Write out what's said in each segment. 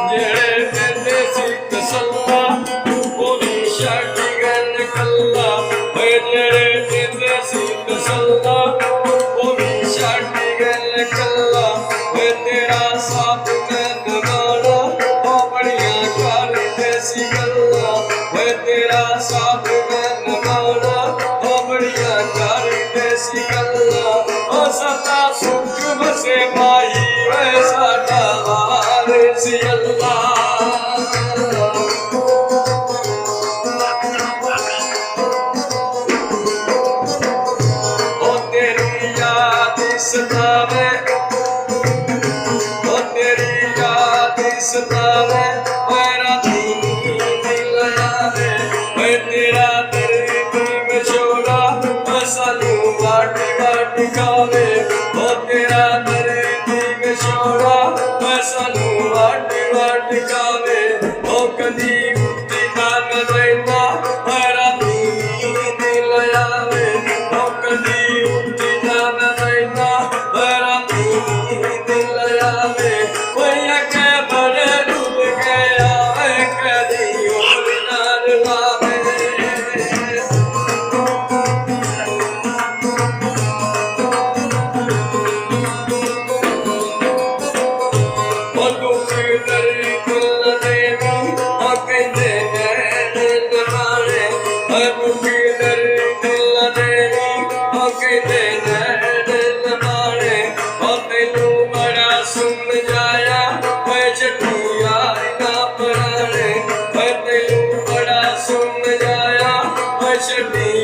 ਜਿਹੜੇ ਦਿੰਦੇ ਸੀ ਤਸੱਲਾ ਉਹ ਵੀ ਛੱਡ ਗਏ ਕੱਲਾ ਓਏ ਜਿਹੜੇ ਦਿੰਦੇ ਸੀ ਤਸੱਲਾ ਉਹ ਵੀ ਛੱਡ ਗਏ ਕੱਲਾ ਓਏ ਤੇਰਾ ਸਾਥ ਮੈਂ ਨਿਭਾਉਣਾ ਉਹ ਬੜੀਆਂ ਕਰਦੇ ਸੀ ਗੱਲਾਂ ਓਏ ਤੇਰਾ ਸਾਥ ਮੈਂ ਨਿਭਾਉਣਾ ਉਹ ਬੜੀਆਂ ਕਰਦੇ ਸੀ ਗੱਲਾਂ ਉਹ ਸਦਾ ਸੁਖ ਵਸੇ ਮਾਈ ਓਏ ਸਾਡਾ ਵਾਰਿਸ ਅੱਲਾ ਸਤਾਵੇ ਉਹ ਤੇਰੀ ਯਾਦ ਸਤਾਵੇ ਓਏ ਰਾਤੀ ਨੀਂਦ ਆਵੇ ਓਏ ਤੇਰਾ ਦਰਦ ਵਿਛੋੜਾ ਓ ਸਾਨੂੰ ਵਾਟ ਵਾਟ ਖਾਵੇ ਉਹ ਤੇਰਾ ਦਰਦ ਵਿਛੋੜਾ ਓ ਸਾਨੂੰ ਵਾਟ ਵਾਟ ਖਾਵੇ ਉਹ ਕਦੀ ਉੱਠੀ ਨਾ ਰਹਿੰਦਾ ਓਏ ਰਾਤੀ ਨੀਂਦ ਆਵੇ ਉਹ ਕਦੀ ਉੱਠੀ ਨਾ ਰਹਿੰਦਾ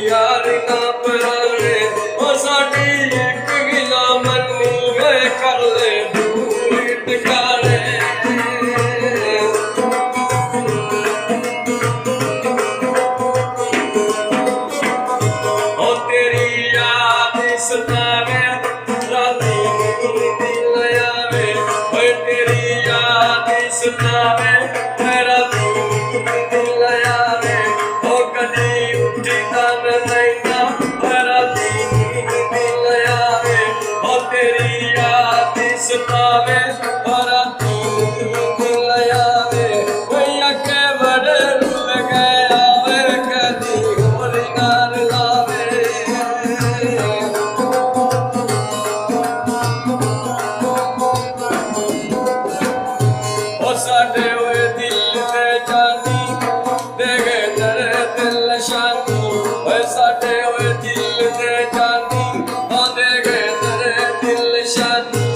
यार ना पराने ओ साडी एक गिला मन्नी वे कर ले दूर टकाने ओ तेरी याद सतावे राती नींद आवे ओ तेरी याद सतावे राती नींद आवे ओ कदी उठी सतावे भरा नींद आवे कोई अके बड़े रुल गया वे कदी होर नार लावे ओ साडे ओए दिल ते जानी दे गए तेरे दिल शानी ओए साडे ओए दिल ते जानी ओ दे गए तेरे दिल शानी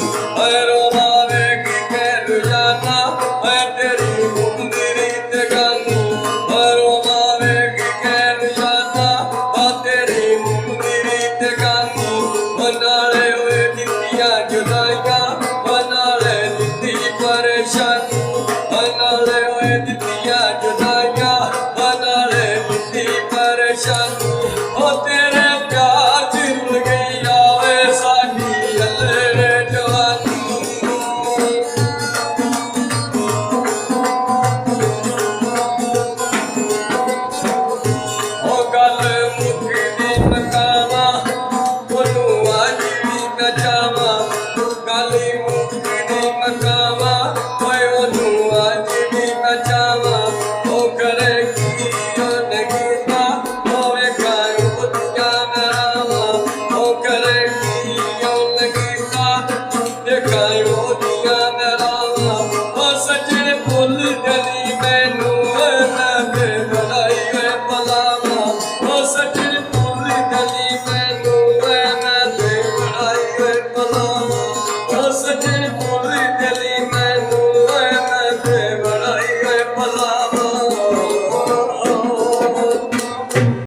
ओ तेरे प्यार भुल गई आवे साडी अल्ले जवानी ओ गल मुकदी मकावा ओनू आज भी न जावा गल मुकदी मकावा ओए ओनू आज भी न जावा ओ करे Kaya